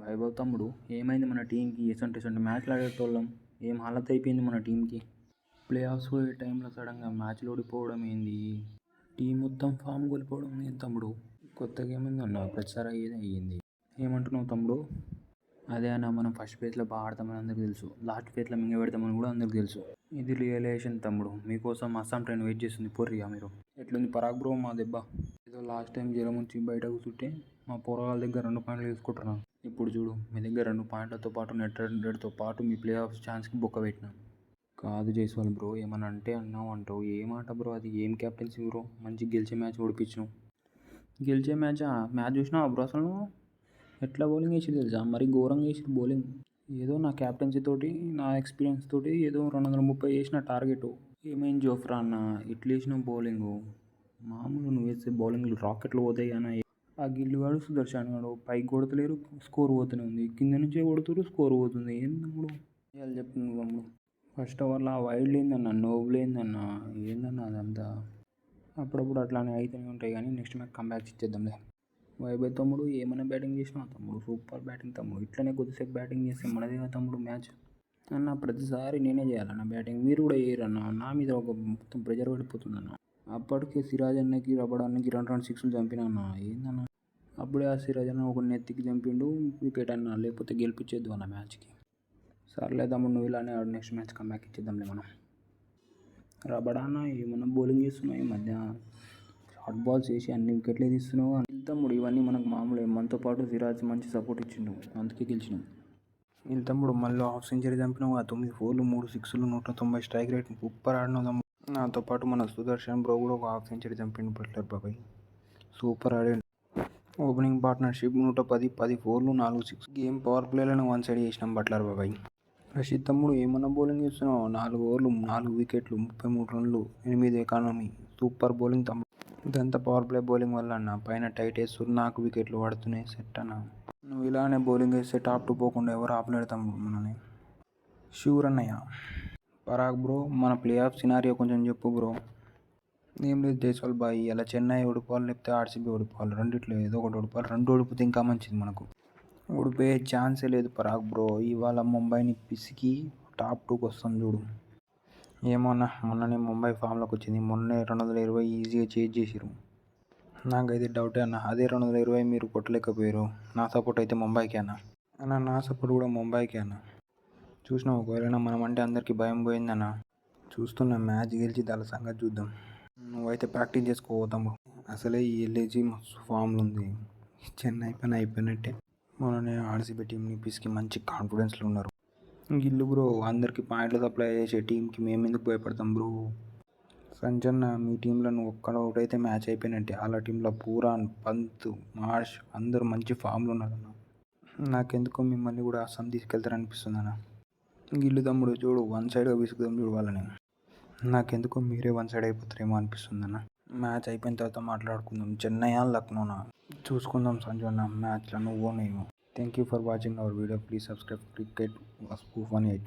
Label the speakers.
Speaker 1: వైభవ్ తమ్ముడు, ఏమైంది మన టీంకి? ఎసంటి మ్యాచ్లు ఆడేటోళ్ళం, ఏం హాలత్ అయిపోయింది మన టీంకి? ప్లే ఆఫ్స్ పోయే టైంలో సడన్గా మ్యాచ్లు ఓడిపోవడం ఏంది? టీం మొత్తం ఫామ్ కోల్పోవడం ఏంది తమ్ముడు? కొత్తగా ఏమైందన్న? ప్రతిసారి అయ్యేది అయ్యింది. ఏమంటున్నావు తమ్ముడు? అదే అన్న, మనం ఫస్ట్ ఫేజ్లో బాగా ఆడతామని అందరికీ తెలుసు, లాస్ట్ ఫేజ్లో మింగ పెడతామని కూడా అందరికీ తెలుసు. ఇది రియలైజేషన్ తమ్ముడు. మీకోసం అస్సాం ట్రైన్ వెయిట్ చేస్తుంది, పోర్రియా మీరు. ఎట్లుంది పరాగ్ బ్రో మా దెబ్బ? ఏదో లాస్ట్ టైం జ్వరం వచ్చి బయట కూర్చుంటే మా పోరగాళ్ళ దగ్గర 2 పాయింట్లు తీసుకుంటున్నాను. ఇప్పుడు చూడు, మీ దగ్గర 2 పాయింట్లతో పాటు నెట్ రన్తో పాటు మీ ప్లే ఆఫ్ ఛాన్స్కి బొక్క పెట్టినా. కాదు జైస్వాల్ బ్రో, ఏమన్నా అంటే అన్నావు అంటావు. ఏమాట బ్రో అది? ఏం క్యాప్టెన్సీ బ్రో? మంచి గెలిచే మ్యాచ్ ఓడిపించినావు. గెలిచే మ్యాచా? మ్యాచ్ చూసినావా బ్రో అసలు? ఎట్లా బౌలింగ్ వేసి తెలుసా? మరీ ఘోరంగా వేసి బౌలింగ్. ఏదో నా క్యాప్టెన్సీ తోటి, నా ఎక్స్పీరియన్స్ తోటి ఏదో 230 వేసిన టార్గెట్. ఏమైంది జోఫ్రా అన్న, ఇట్లా వేసిన బౌలింగు? మామూలు నువ్వు వేసే బౌలింగ్లు రాకెట్లు పోతాయి అన్న. ఆ గిల్లుగాడు సుదర్శన్ గాడు పైకి కొడతలేరు, స్కోర్ పోతూనే ఉంది. కింద నుంచే కొడుతురు, స్కోర్ పోతుంది. ఏం తమ్ముడు ఇవాళ చెప్తున్నావు తమ్ముడు? ఫస్ట్ ఓవర్లో ఆ వైడ్ లేదన్న, నోబ్ లేదన్న, ఏందన్న అదంతా? అప్పుడప్పుడు అట్లానే అయితేనే ఉంటాయి కానీ నెక్స్ట్ మ్యాచ్ కంబ్యాక్స్ ఇచ్చేద్దాంలే. వైభవ్ తమ్ముడు, ఏమైనా బ్యాటింగ్ చేసినావు తమ్ముడు? సూపర్ బ్యాటింగ్ తమ్ముడు. ఇట్లనే కొద్దిసేపు బ్యాటింగ్ చేస్తే మనదేగా తమ్ముడు మ్యాచ్. అన్న ప్రతిసారి నేనే చేయాలన్న బ్యాటింగ్, మీరు కూడా చేయరన్న. నా మీద ఒక మొత్తం ప్రెజర్ పడిపోతుందన్న. అప్పటికే సిరాజ్ అన్నకి, రబడ్ అన్నకి 2 రన్ 6లు చంపినా అన్న. ఏందన్న? అప్పుడే ఆ సిరాజ్ అన్న ఒక నెత్తికి చంపిండు, వికెట్ అన్న. లేకపోతే గెలిపించేద్దు అన్న మ్యాచ్కి. సర్లే తమ్ముడు, నువ్వు ఇలానే ఆడు, నెక్స్ట్ మ్యాచ్ కంబ్యాక్ ఇచ్చేద్దాంలే మనం. రబడ్ అన్న ఏమన్నా బౌలింగ్ చేస్తున్నావు ఈ మధ్య? షార్ట్ బాల్స్ వేసి అన్ని వికెట్లే తీస్తున్నావు తమ్ముడు. ఇవన్నీ మనకు మామూలే. మనతో పాటు సిరాజ్ మంచి సపోర్ట్ ఇచ్చిండు, అందుకే గెలిచినాం. తమ్ముడు మళ్ళీ హాఫ్ సెంచరీ చంపినావు. 9 4లు 3 6లు 190 స్ట్రైక్ రేట్. సూపర్ ఆడినావు తమ్ముడు. నాతో పాటు మన సుదర్శన్ బ్రో కూడా ఒక హాఫ్ సెంచరీ చంపిండు బట్లర్ బాబాయ్. సూపర్ ఆడాడు. ఓపెనింగ్ పార్ట్నర్షిప్ 110, 10 4లు 4 6. గేమ్ పవర్ ప్లేలను 1 సైడ్ చేసినాం బట్లర్ బాబాయ్. రషీద్ తమ్ముడు, ఏమన్నా బౌలింగ్ చేస్తున్నావు? 4 ఓవర్లు 4 వికెట్లు 33 రన్లు 8 ఎకానమీ. సూపర్ బౌలింగ్ తమ్ముడు. ఇదంతా పవర్ ప్లే బౌలింగ్ వల్ల అన్న. పైన టైట్ వేస్తున్నారు, 4 వికెట్లు పడుతున్నాయి. సెట్ అన్న. నువ్వు ఇలానే బౌలింగ్ వేస్తే టాప్ 2 పోకుండా ఎవరు ఆపలేడు తమ్ముడు మనని. షూర్ అన్నయ్య. పరాగ్ బ్రో, మన ప్లే ఆఫ్ సినారియో కొంచెం చెప్పు బ్రో. ఏం లేదు జైస్వాల్ బాయ్, ఇలా చెన్నై ఓడిపోవాలి, లేకపోతే ఆర్సీబీ ఓడిపోవాలి. రెండిట్లో ఏదో ఒకటి ఓడిపోవాలి. 2 ఓడిపోతే ఇంకా మంచిది మనకు. ఓడిపోయే ఛాన్సే లేదు పరాగ్ బ్రో. ఇవాళ ముంబైని పిసికి టాప్ 2కి వస్తాం చూడు. ఏమన్నా మొన్ననే ముంబై ఫామ్లోకి వచ్చింది. మొన్నే 220 ఈజీగా చేజ్ చేసిరు. నాకైతే డౌటే అన్న, అదే 220 మీరు కొట్టలేకపోయారు. నా సపోర్ట్ అయితే ముంబైకే అన్న. నా సపోర్ట్ కూడా ముంబైకే అన్న. చూసినావు, ఒకవేళ మనం అంటే అందరికీ భయం పోయిందన్న. చూస్తున్నా, మ్యాచ్ గెలిచి దాని సంగతి చూద్దాం. నువ్వైతే ప్రాక్టీస్ చేసుకోతాము. అసలే ఈ ఎల్ఏజీ మస్తు ఫామ్లు ఉంది. చెన్నై పని అయిపోయినట్టే. మొన్ననే ఆర్సీబీ టీంని పిసికి మంచి కాన్ఫిడెన్స్లో ఉన్నారు. గిల్లు బ్రో, అందరికీ పాయింట్లు సప్లై చేసే టీంకి మేము ఎందుకు భయపడతాం బ్రో? సంజన్న, మీ టీంలో నువ్వు ఒక్కడ అవుట్ అయితే మ్యాచ్ అయిపోయినట్టే. వాళ్ళ టీంలో పూరాన్, పంత్, మార్ష్ అందరూ మంచి ఫామ్లో ఉన్నారన్న. నాకెందుకో మిమ్మల్ని కూడా అస్సాం తీసుకెళ్తారనిపిస్తుంది అన్న. గిల్లు తమ్ముడు చూడు, 1 సైడ్గా విసుకుదాం చూడు వాళ్ళని. నాకెందుకో మీరే 1 సైడ్ అయిపోతారేమో అనిపిస్తుంది అన్న. మ్యాచ్ అయిపోయిన తర్వాత మాట్లాడుకుందాం. చెన్నైయా లక్నోనా చూసుకుందాం సంజన్న మ్యాచ్లో, నువ్వు నేను. Thank you for watching our video. Please subscribe. Cricket was 1 8.